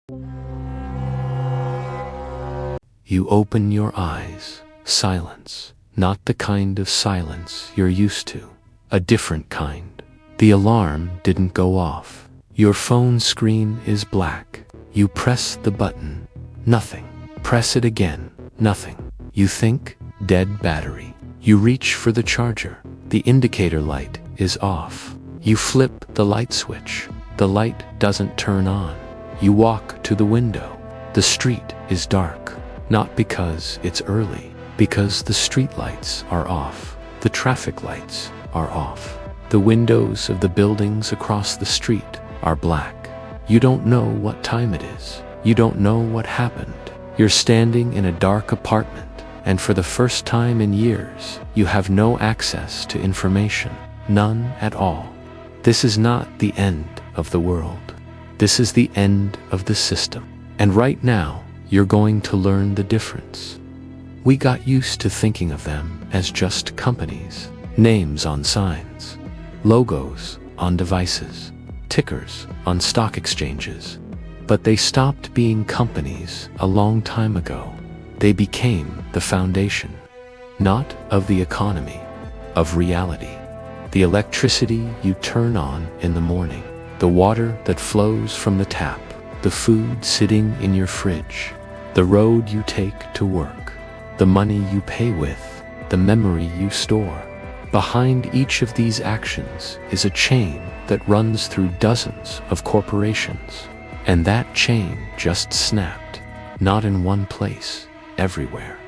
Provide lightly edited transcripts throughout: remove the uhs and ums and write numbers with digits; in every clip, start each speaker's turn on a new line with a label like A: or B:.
A: You open your eyes. Silence. Not the kind of silence you're used to. A different kind. The alarm didn't go off. Your phone screen is black. You press the button. Nothing. Press it again. Nothing. You think, dead battery. You reach for the charger. The indicator light is off. You flip the light switch. The light doesn't turn on. You walk to the window. The street is dark. Not because it's early, because the street lights are off. The traffic lights are off. The windows of the buildings across the street are black. You don't know what time it is. You don't know what happened. You're standing in a dark apartment, and for the first time in years, you have no access to information. None at all. This is not the end of the world. This is the end of the system. And right now, you're going to learn the difference. We got used to thinking of them as just companies, names on signs, logos on devices, tickers on stock exchanges. But they stopped being companies a long time ago. They became the foundation, not of the economy, of reality. The electricity you turn on in the morning, the water that flows from the tap, the food sitting in your fridge, the road you take to work, the money you pay with, the memory you store. Behind each of these actions is a chain that runs through dozens of corporations. And that chain just snapped, not in one place, everywhere.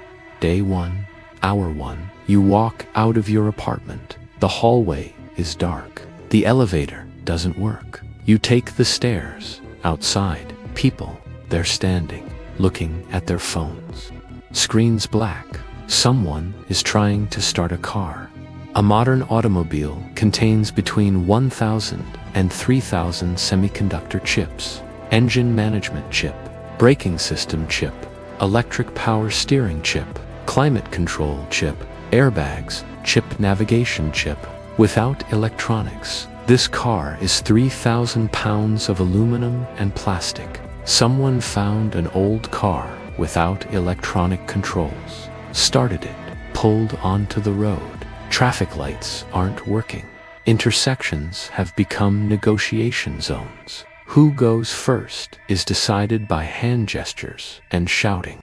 A: Day one, hour one, you walk out of your apartment. The hallway is dark. The elevator doesn't work. You take the stairs. Outside, people, they're standing, looking at their phones. Screens black. Someone is trying to start a car. A modern automobile contains between 1,000 and 3,000 semiconductor chips. Engine management chip, braking system chip, electric power steering chip, climate control chip, airbags, chip navigation chip. Without electronics, this car is 3,000 pounds of aluminum and plastic. Someone found an old car without electronic controls, started it, pulled onto the road. Traffic lights aren't working. Intersections have become negotiation zones. Who goes first is decided by hand gestures and shouting.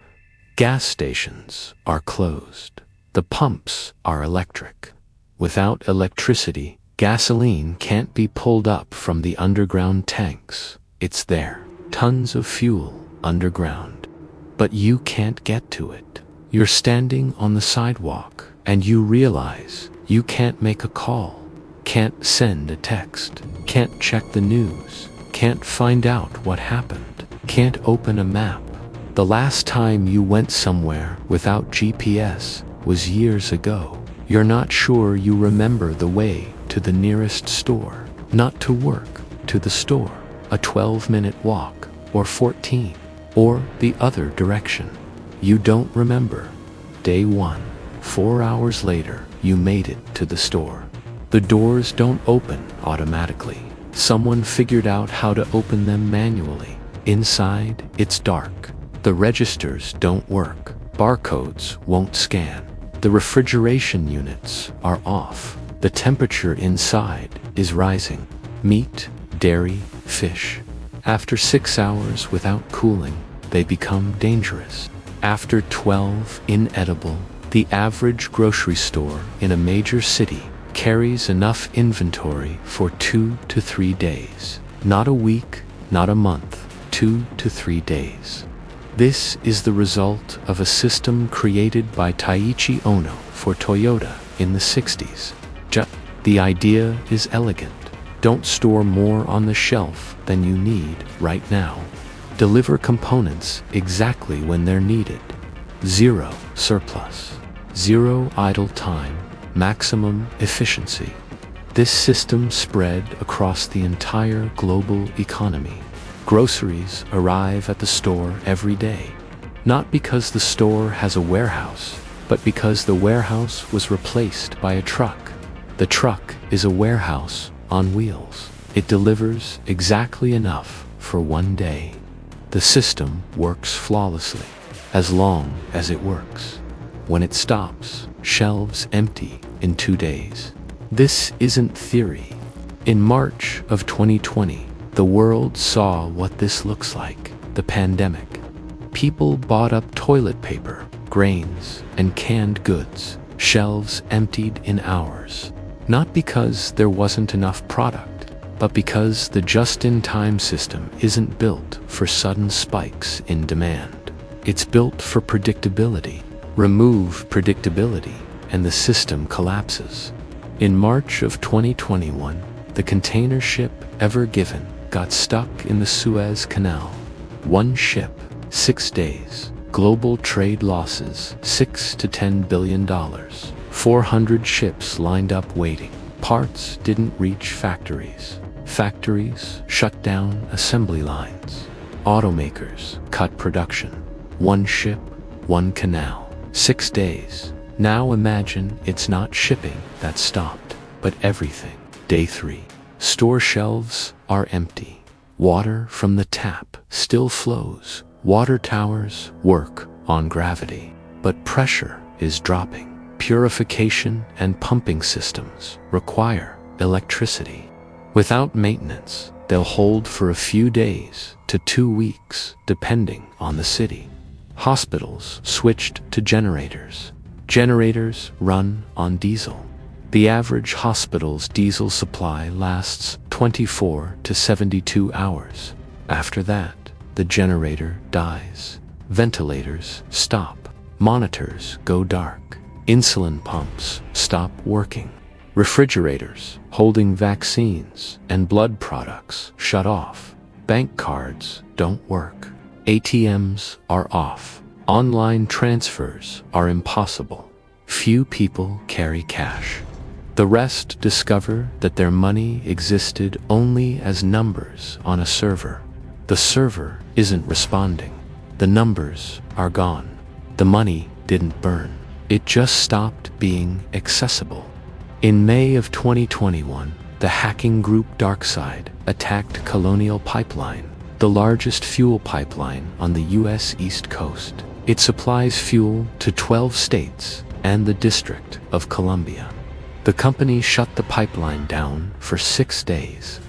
A: Gas stations are closed. The pumps are electric. Without electricity, gasoline can't be pulled up from the underground tanks. It's there. Tons of fuel underground. But you can't get to it. You're standing on the sidewalk, and you realize you can't make a call, can't send a text, can't check the news, can't find out what happened, can't open a map. The last time you went somewhere without GPS was years ago. You're not sure you remember the way to the nearest store, not to work, to the store, a 12-minute walk, or 14, or the other direction. You don't remember. Day one, 4 hours later, you made it to the store. The doors don't open automatically. Someone figured out how to open them manually. Inside, it's dark. The registers don't work. Barcodes won't scan. The refrigeration units are off. The temperature inside is rising. Meat, dairy, fish. After 6 hours without cooling, they become dangerous. After 12 inedible, the average grocery store in a major city carries enough inventory for 2 to 3 days. Not a week, not a month, 2 to 3 days. This is the result of a system created by Taiichi Ono for Toyota in the 60s. The idea is elegant. Don't store more on the shelf than you need right now. Deliver components exactly when they're needed. Zero surplus. Zero idle time. Maximum efficiency. This system spread across the entire global economy. Groceries arrive at the store every day, not because the store has a warehouse, but because the warehouse was replaced by a truck. The truck is a warehouse on wheels. It delivers exactly enough for one day. The system works flawlessly, as long as it works. When it stops, shelves empty in 2 days. This isn't theory. In March of 2020, the world saw what this looks like, the pandemic. People bought up toilet paper, grains, and canned goods. Shelves emptied in hours. Not because there wasn't enough product, but because the just-in-time system isn't built for sudden spikes in demand. It's built for predictability. Remove predictability, and the system collapses. In March of 2021, the container ship Ever Given got stuck in the Suez Canal. One ship, 6 days. Global trade losses, $6 to $10 billion. 400 ships lined up waiting. Parts didn't reach factories. Factories shut down assembly lines. Automakers cut production. One ship, one canal. 6 days. Now imagine it's not shipping that stopped, but everything. Day 3. Store shelves are empty. Water from the tap still flows. Water towers work on gravity, but pressure is dropping. Purification and pumping systems require electricity. Without maintenance, they'll hold for a few days to 2 weeks, depending on the city. Hospitals switched to generators. Generators run on diesel. The average hospital's diesel supply lasts 24 to 72 hours. After that, the generator dies. Ventilators stop. Monitors go dark. Insulin pumps stop working. Refrigerators holding vaccines and blood products shut off. Bank cards don't work. ATMs are off. Online transfers are impossible. Few people carry cash. The rest discover that their money existed only as numbers on a server. The server isn't responding. The numbers are gone. The money didn't burn. It just stopped being accessible. In May of 2021, the hacking group DarkSide attacked Colonial Pipeline, the largest fuel pipeline on the U.S. East Coast. It supplies fuel to 12 states and the District of Columbia. The company shut the pipeline down for 6 days.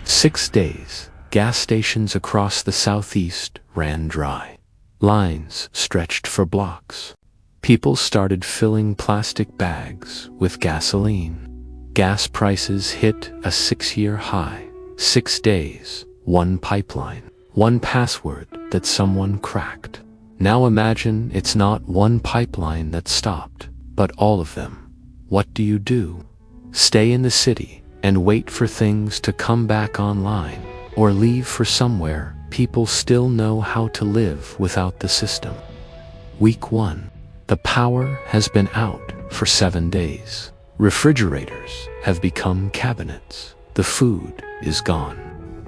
A: 6 days, gas stations across the Southeast ran dry. Lines stretched for blocks. People started filling plastic bags with gasoline. Gas prices hit a 6-year high. 6 days, one pipeline, one password that someone cracked. Now imagine it's not one pipeline that stopped, but all of them. What do you do? Stay in the city and wait for things to come back online, or leave for somewhere people still know how to live without the system. Week 1. The power has been out for 7 days. Refrigerators have become cabinets. The food is gone.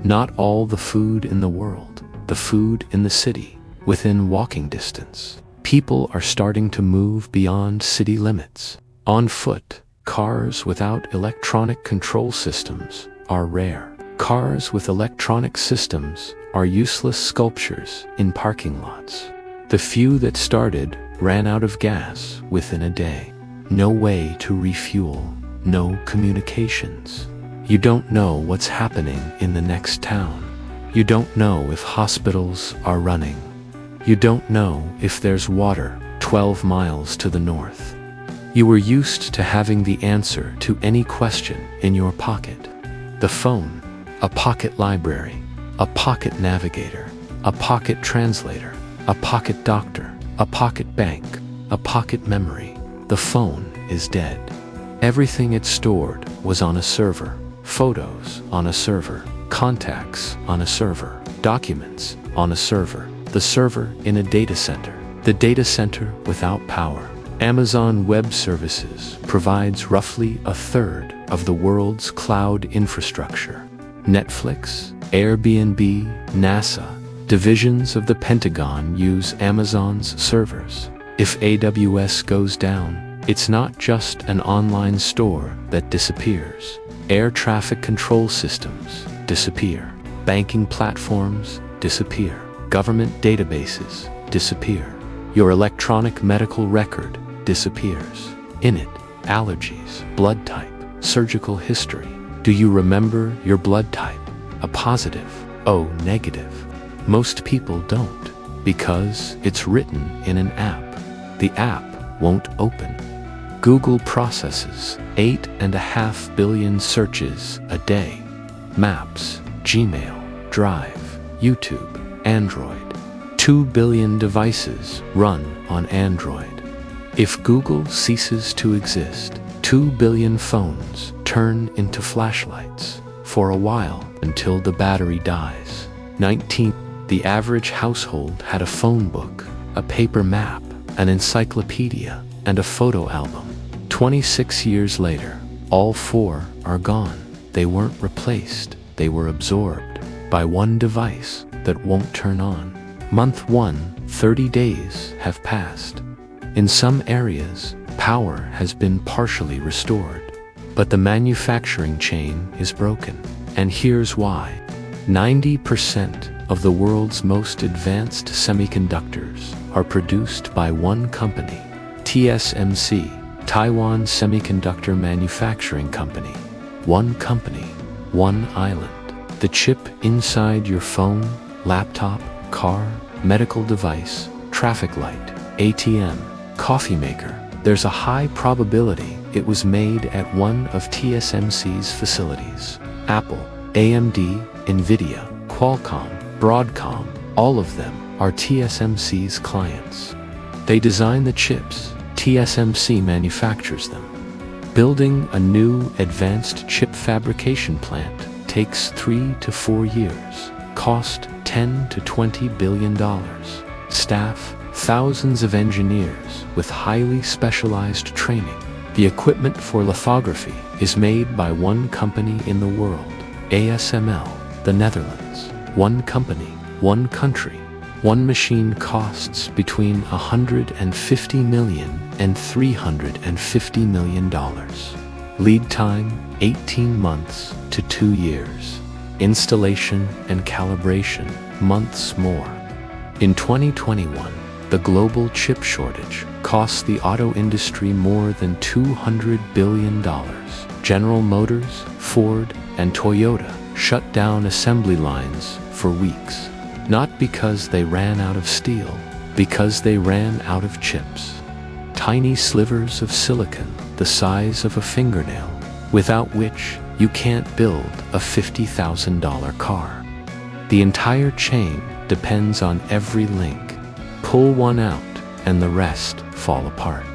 A: Not all the food in the world, the food in the city, within walking distance. People are starting to move beyond city limits. On foot, cars without electronic control systems are rare. Cars with electronic systems are useless sculptures in parking lots. The few that started ran out of gas within a day. No way to refuel, no communications. You don't know what's happening in the next town. You don't know if hospitals are running. You don't know if there's water 12 miles to the north. You were used to having the answer to any question in your pocket. The phone, a pocket library, a pocket navigator, a pocket translator, a pocket doctor, a pocket bank, a pocket memory. The phone is dead. Everything it stored was on a server. Photos on a server, contacts on a server, documents on a server, the server in a data center, the data center without power. Amazon Web Services provides roughly a third of the world's cloud infrastructure. Netflix, Airbnb, NASA, divisions of the Pentagon use Amazon's servers. If AWS goes down, it's not just an online store that disappears. Air traffic control systems disappear. Banking platforms disappear. government databases disappear. Your electronic medical record disappears. In it, allergies, blood type, surgical history. Do you remember your blood type? A positive, O negative. Most people don't, because it's written in an app. The app won't open. Google processes 8.5 billion searches a day. Maps, Gmail, Drive, YouTube, Android. 2 billion devices run on Android. If Google ceases to exist, 2 billion phones turn into flashlights for a while until the battery dies. 19. The average household had a phone book, a paper map, an encyclopedia, and a photo album. 26 years later, all four are gone. They weren't replaced, they were absorbed by one device that won't turn on. Month 1, 30 days have passed. In some areas, power has been partially restored, but the manufacturing chain is broken. And here's why. 90% of the world's most advanced semiconductors are produced by one company, TSMC, Taiwan Semiconductor Manufacturing Company. One company, one island. The chip inside your phone, laptop, car, medical device, traffic light, ATM, coffee maker. There's a high probability it was made at one of TSMC's facilities. Apple, AMD, Nvidia, Qualcomm, Broadcom, all of them are TSMC's clients. They design the chips, TSMC manufactures them. Building a new advanced chip fabrication plant takes 3 to 4 years, cost $10 to $20 billion. Staff, thousands of engineers with highly specialized training. The equipment for lithography is made by one company in the world, ASML, the Netherlands. One company, one country. One machine costs between $150 million and $350 million. Lead time, 18 months to 2 years. Installation and calibration, months more. In 2021, the global chip shortage costs the auto industry more than $200 billion. General Motors, Ford, and Toyota shut down assembly lines for weeks. Not because they ran out of steel, because they ran out of chips. Tiny slivers of silicon the size of a fingernail, without which you can't build a $50,000 car. The entire chain depends on every link. Pull one out and the rest fall apart.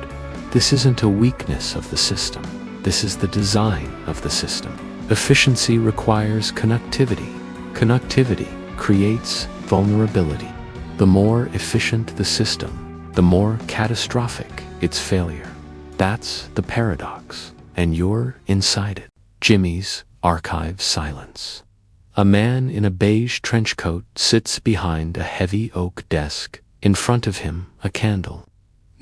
A: This isn't a weakness of the system. This is the design of the system. Efficiency requires connectivity. Connectivity creates vulnerability. The more efficient the system, the more catastrophic its failure. That's the paradox, and you're inside it. Jimmy's archive silence. A man in a beige trench coat sits behind a heavy oak desk. In front of him, a candle.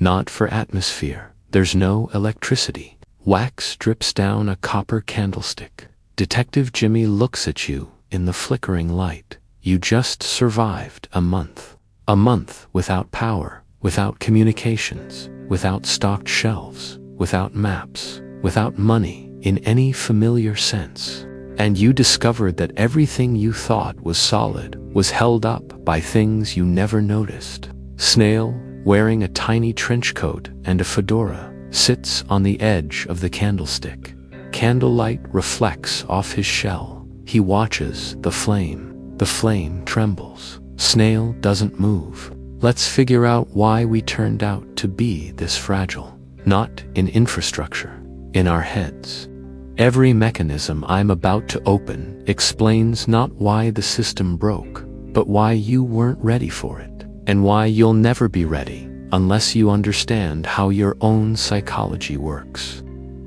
A: Not for atmosphere. There's no electricity. Wax drips down a copper candlestick. Detective Jimmy looks at you in the flickering light. You just survived a month. A month without power, without communications, without stocked shelves, without maps, without money in any familiar sense. And you discovered that everything you thought was solid was held up by things you never noticed. Snail, wearing a tiny trench coat and a fedora, sits on the edge of the candlestick. Candlelight reflects off his shell. He watches the flame. The flame trembles. Snail doesn't move. Let's figure out why we turned out to be this fragile. Not in infrastructure, in our heads. Every mechanism I'm about to open explains not why the system broke, but why you weren't ready for it, and why you'll never be ready unless you understand how your own psychology works.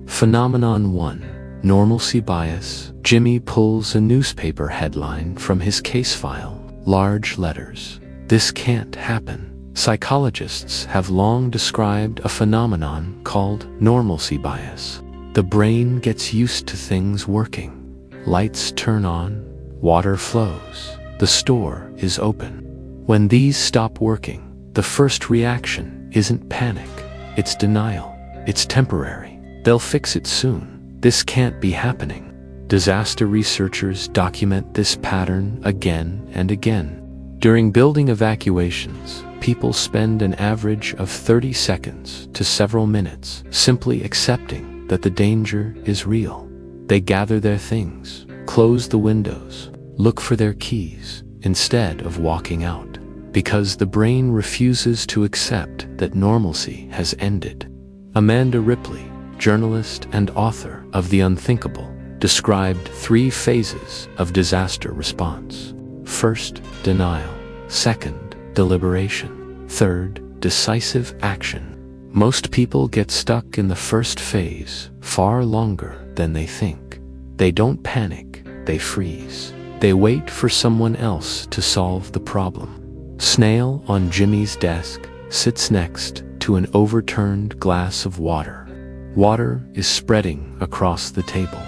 A: Phenomenon 1. Normalcy bias. Jimmy pulls a newspaper headline from his case file. Large letters. This can't happen. Psychologists have long described a phenomenon called normalcy bias. The brain gets used to things working. Lights turn on, water flows, the store is open. When these stop working, the first reaction isn't panic, it's denial. It's temporary. They'll fix it soon. This can't be happening. Disaster researchers document this pattern again and again. During building evacuations, people spend an average of 30 seconds to several minutes simply accepting that the danger is real. They gather their things, close the windows, look for their keys, instead of walking out, because the brain refuses to accept that normalcy has ended. Amanda Ripley, journalist and author of The Unthinkable, described 3 phases of disaster response. First, denial. Second, deliberation. Third, decisive action. Most people get stuck in the first phase far longer than they think. They don't panic, they freeze. They wait for someone else to solve the problem. Snail on Jimmy's desk sits next to an overturned glass of water. Water is spreading across the table.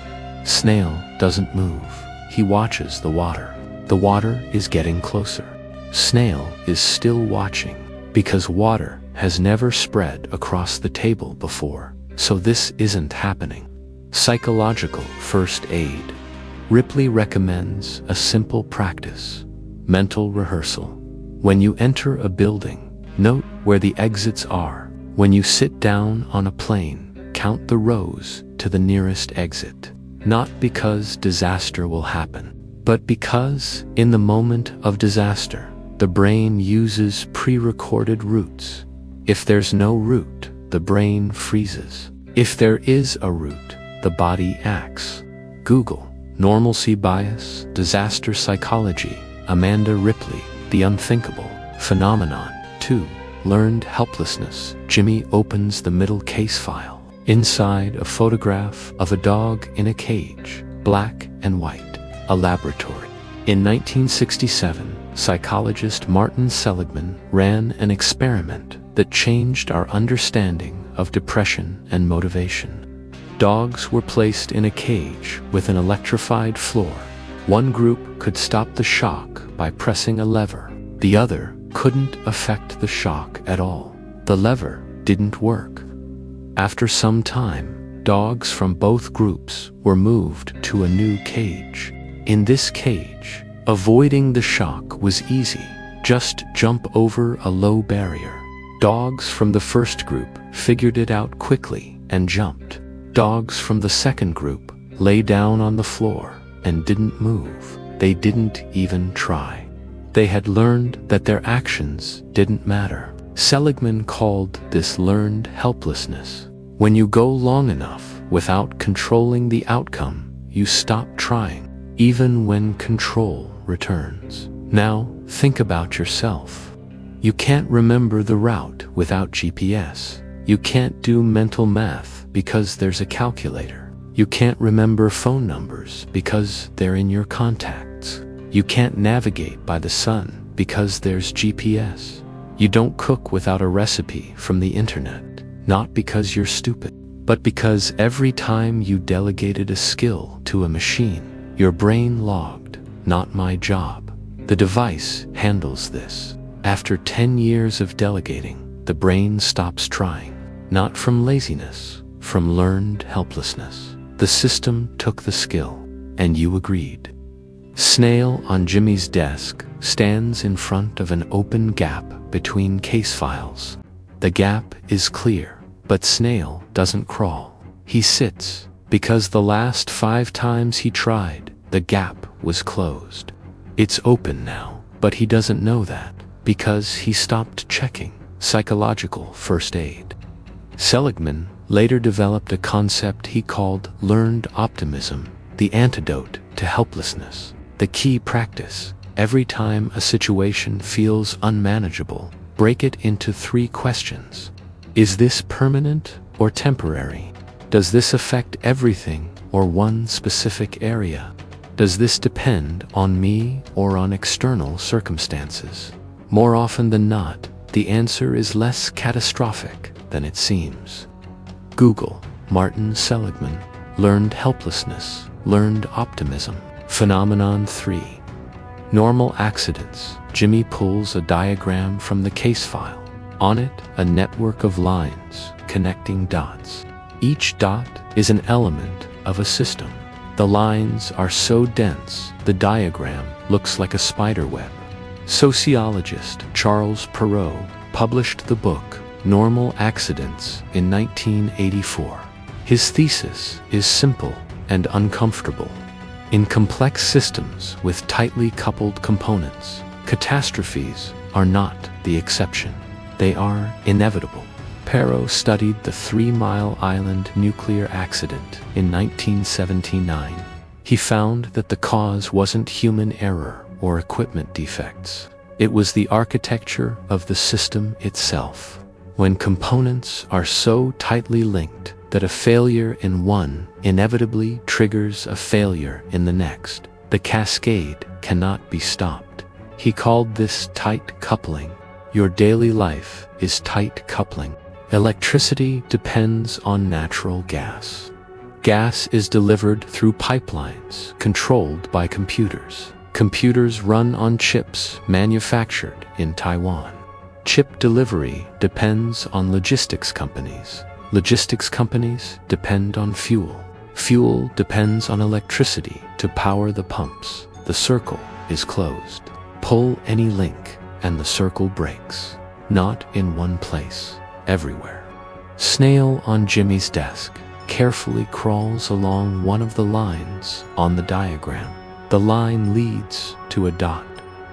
A: Snail doesn't move. He watches the water. The water is getting closer. Snail is still watching because water has never spread across the table before, so this isn't happening. Psychological first aid. Ripley recommends a simple practice: mental rehearsal. When you enter a building, note where the exits are. When you sit down on a plane, count the rows to the nearest exit. Not because disaster will happen, but because, in the moment of disaster, the brain uses pre-recorded routes. If there's no route, the brain freezes. If there is a route, the body acts. Google normalcy bias, disaster psychology, Amanda Ripley, The Unthinkable, Phenomenon. 2. Learned helplessness. Jimmy opens the middle case file. Inside, a photograph of a dog in a cage, black and white, a laboratory. In 1967, psychologist Martin Seligman ran an experiment that changed our understanding of depression and motivation. Dogs were placed in a cage with an electrified floor. One group could stop the shock by pressing a lever. The other couldn't affect the shock at all. The lever didn't work. After some time, dogs from both groups were moved to a new cage. In this cage, avoiding the shock was easy. Just jump over a low barrier. Dogs from the first group figured it out quickly and jumped. Dogs from the second group lay down on the floor and didn't move. They didn't even try. They had learned that their actions didn't matter. Seligman called this learned helplessness. When you go long enough without controlling the outcome, you stop trying, even when control returns. Now, think about yourself. You can't remember the route without GPS. You can't do mental math because there's a calculator. You can't remember phone numbers because they're in your contacts. You can't navigate by the sun because there's GPS. You don't cook without a recipe from the internet, not because you're stupid, but because every time you delegated a skill to a machine, your brain logged, "Not my job." The device handles this. After 10 years of delegating, the brain stops trying, not from laziness, from learned helplessness. The system took the skill, and you agreed. Snail on Jimmy's desk stands in front of an open gap between case files. The gap is clear, but Snail doesn't crawl. He sits, because the last 5 times he tried, the gap was closed. It's open now, but he doesn't know that, because he stopped checking. Psychological first aid. Seligman later developed a concept he called learned optimism, the antidote to helplessness. The key practice: every time a situation feels unmanageable, break it into 3 questions. Is this permanent or temporary? Does this affect everything or one specific area? Does this depend on me or on external circumstances? More often than not, the answer is less catastrophic than it seems. Google Martin Seligman, learned helplessness, learned optimism, Phenomenon 3. Normal accidents. Jimmy pulls a diagram from the case file. On it, a network of lines connecting dots. Each dot is an element of a system. The lines are so dense, the diagram looks like a spider web. Sociologist Charles Perrault published the book Normal Accidents in 1984. His thesis is simple and uncomfortable. In complex systems with tightly coupled components, catastrophes are not the exception. They are inevitable. Perrault studied the 3 Mile Island nuclear accident in 1979. He found that the cause wasn't human error or equipment defects. It was the architecture of the system itself. When components are so tightly linked that a failure in one inevitably triggers a failure in the next, the cascade cannot be stopped. He called this tight coupling. Your daily life is tight coupling. Electricity depends on natural gas. Gas is delivered through pipelines controlled by computers. Computers run on chips manufactured in Taiwan. Chip delivery depends on logistics companies. Logistics companies depend on fuel. Fuel depends on electricity to power the pumps. The circle is closed. Pull any link and the circle breaks. Not in one place, everywhere. Snail on Jimmy's desk carefully crawls along one of the lines on the diagram. The line leads to a dot.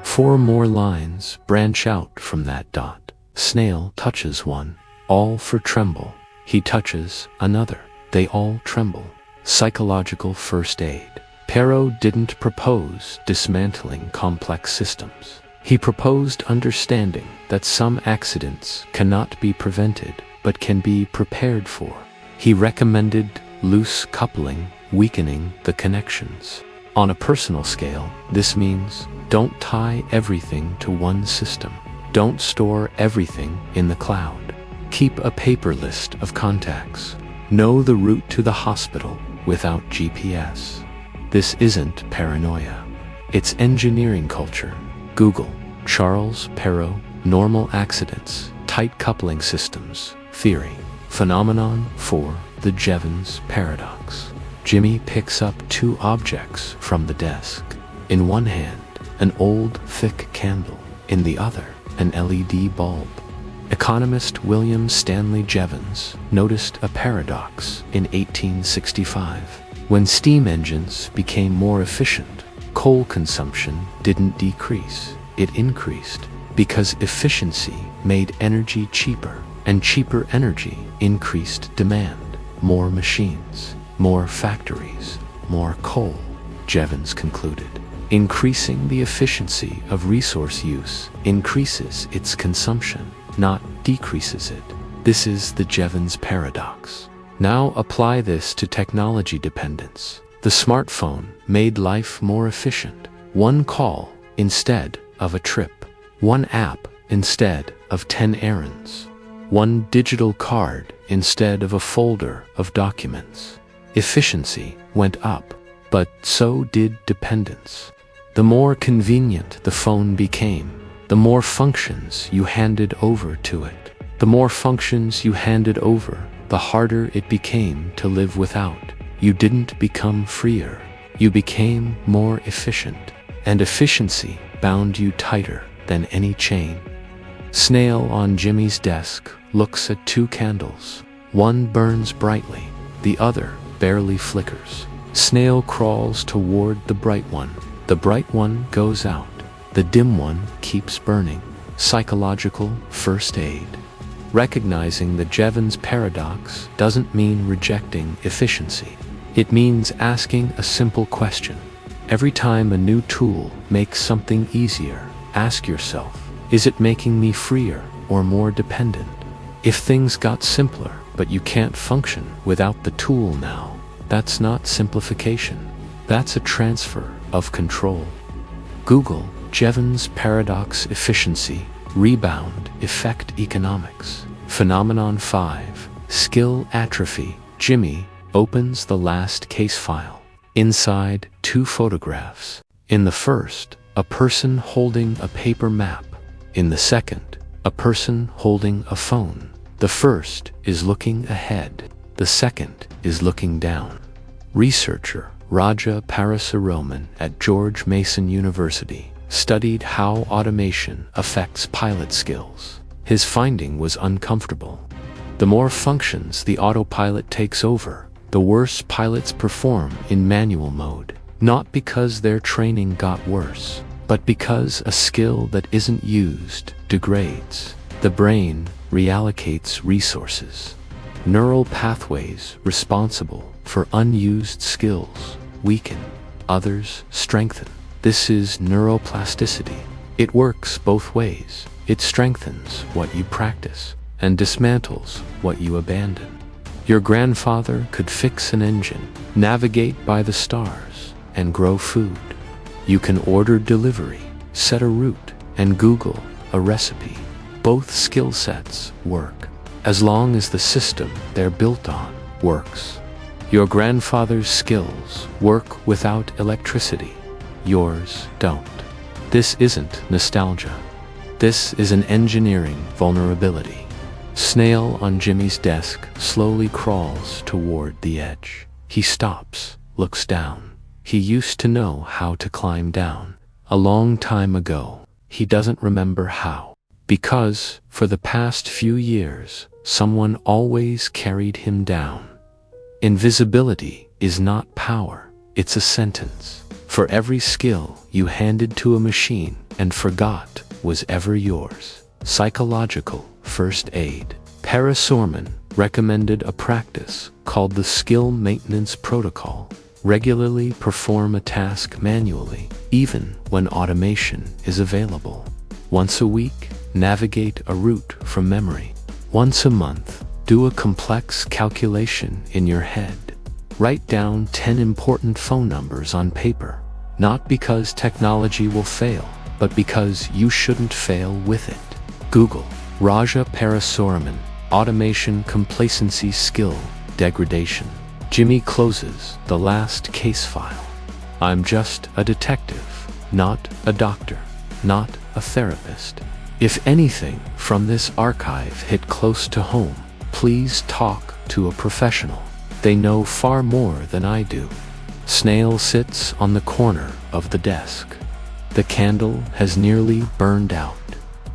A: 4 more lines branch out from that dot. Snail touches one, all for tremble. He touches another. They all tremble. Psychological first aid. Perrault didn't propose dismantling complex systems. He proposed understanding that some accidents cannot be prevented but can be prepared for. He recommended loose coupling, weakening the connections. On a personal scale, this means don't tie everything to one system. Don't store everything in the cloud. Keep a paper list of contacts. Know the route to the hospital without GPS. This isn't paranoia. It's engineering culture. Google Charles Perrault, Normal Accidents, Tight Coupling Systems, Theory. Phenomenon 4, the Jevons Paradox. Jimmy picks up 2 objects from the desk. In one hand, an old, thick candle. In the other, an LED bulb. Economist William Stanley Jevons noticed a paradox in 1865. When steam engines became more efficient, coal consumption didn't decrease, it increased, because efficiency made energy cheaper, and cheaper energy increased demand. More machines, more factories, more coal, Jevons concluded. Increasing the efficiency of resource use increases its consumption, not decreases it. This is the Jevons paradox. Now apply this to technology dependence. The smartphone made life more efficient. One call instead of a trip. One app instead of 10 errands. One digital card instead of a folder of documents. Efficiency went up, but so did dependence. The more convenient the phone became, the more functions you handed over to it. The more functions you handed over, the harder it became to live without. You didn't become freer. You became more efficient, and efficiency bound you tighter than any chain. Snail on Jimmy's desk looks at 2 candles. One burns brightly, the other barely flickers. Snail crawls toward the bright one. The bright one goes out. The dim one keeps burning. Psychological first aid. Recognizing the Jevons paradox doesn't mean rejecting efficiency. It means asking a simple question. Every time a new tool makes something easier, ask yourself, is it making me freer or more dependent? If things got simpler, but you can't function without the tool now, that's not simplification. That's a transfer of control. Google Jevons paradox efficiency, rebound effect economics. Phenomenon 5, skill atrophy. Jimmy opens the last case file. Inside, 2 photographs. In the first, a person holding a paper map. In the second, a person holding a phone. The first is looking ahead. The second is looking down. Researcher Raja Parasuraman at George Mason University studied how automation affects pilot skills. His finding was uncomfortable. The more functions the autopilot takes over, the worse pilots perform in manual mode. Not because their training got worse, but because a skill that isn't used degrades. The brain reallocates resources. Neural pathways responsible for unused skills weaken, others strengthen. This is neuroplasticity. It works both ways. It strengthens what you practice and dismantles what you abandon. Your grandfather could fix an engine, navigate by the stars, and grow food. You can order delivery, set a route, and Google a recipe. Both skill sets work, as long as the system they're built on works. Your grandfather's skills work without electricity. Yours don't. This isn't nostalgia. This is an engineering vulnerability. Snail on Jimmy's desk slowly crawls toward the edge. He stops, looks down. He used to know how to climb down. A long time ago. He doesn't remember how. Because, for the past few years, someone always carried him down. Invisibility is not power, it's a sentence. For every skill you handed to a machine and forgot was ever yours. Psychological first aid. Parasuraman recommended a practice called the Skill Maintenance Protocol. Regularly perform a task manually, even when automation is available. Once a week, navigate a route from memory. Once a month, do a complex calculation in your head. Write down 10 important phone numbers on paper. Not because technology will fail, but because you shouldn't fail with it. Google Raja Parasuraman, Automation Complacency Skill Degradation. Jimmy closes the last case file. I'm just a detective, not a doctor, not a therapist. If anything from this archive hit close to home, please talk to a professional. They know far more than I do. Snail sits on the corner of the desk. The candle has nearly burned out.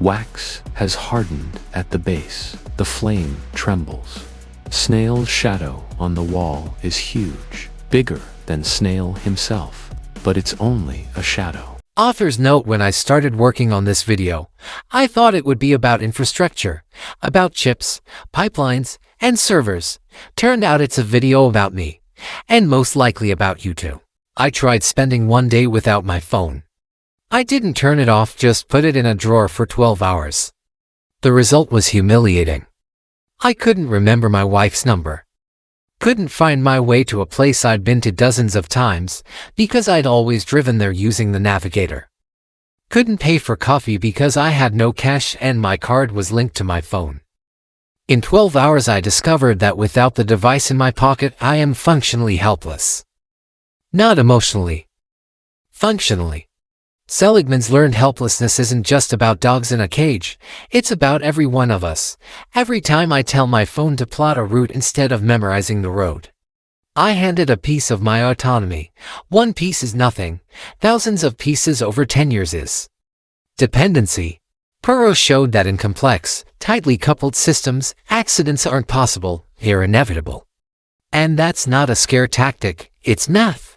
A: Wax has hardened at the base. The flame trembles. Snail's shadow on the wall is huge, bigger than Snail himself, but it's only a shadow.
B: Author's note: when I started working on this video, I thought it would be about infrastructure, about chips, pipelines, and servers. Turned out it's a video about me, and most likely about you too. I tried spending one day without my phone. I didn't turn it off, just put it in a drawer for 12 hours. The result was humiliating. I couldn't remember my wife's number. Couldn't find my way to a place I'd been to dozens of times because I'd always driven there using the navigator. Couldn't pay for coffee because I had no cash and my card was linked to my phone. In 12 hours I discovered that without the device in my pocket I am functionally helpless. Not emotionally. Functionally. Seligman's learned helplessness isn't just about dogs in a cage, it's about every one of us. Every time I tell my phone to plot a route instead of memorizing the road, I hand it a piece of my autonomy. One piece is nothing, thousands of pieces over 10 years is dependency. Perot showed that in complex, tightly coupled systems, accidents aren't possible, they're inevitable. And that's not a scare tactic, it's math.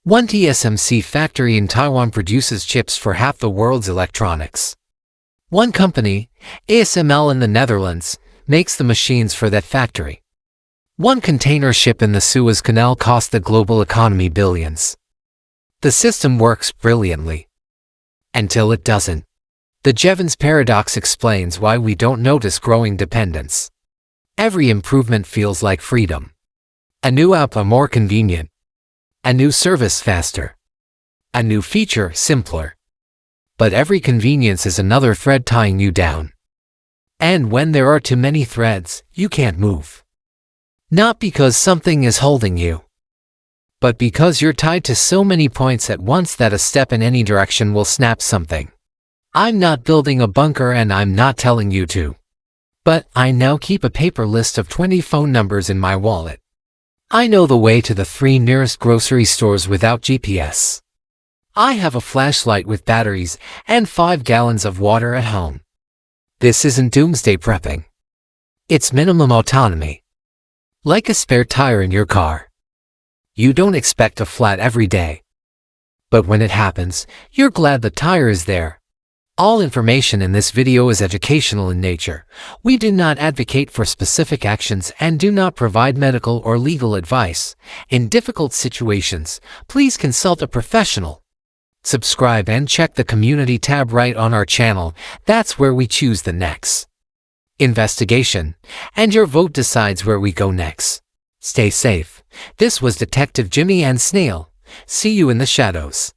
B: One TSMC factory in Taiwan produces chips for half the world's electronics. One company, ASML in the Netherlands, makes the machines for that factory. One container ship in the Suez Canal cost the global economy billions. The system works brilliantly. Until it doesn't. The Jevons paradox explains why we don't notice growing dependence. Every improvement feels like freedom. A new app more convenient. A new service faster. A new feature simpler. But every convenience is another thread tying you down. And when there are too many threads, you can't move. Not because something is holding you, but because you're tied to so many points at once that a step in any direction will snap something. I'm not building a bunker and I'm not telling you to. But I now keep a paper list of 20 phone numbers in my wallet. I know the way to the 3 nearest grocery stores without GPS. I have a flashlight with batteries and 5 gallons of water at home. This isn't doomsday prepping. It's minimum autonomy. Like a spare tire in your car. You don't expect a flat every day. But when it happens, you're glad the tire is there. All information in this video is educational in nature. We do not advocate for specific actions and do not provide medical or legal advice. In difficult situations, please consult a professional. Subscribe and check the community tab right on our channel. That's where we choose the next investigation, and your vote decides where we go next. Stay safe. This was Detective Jimmy and Snail. See you in the shadows.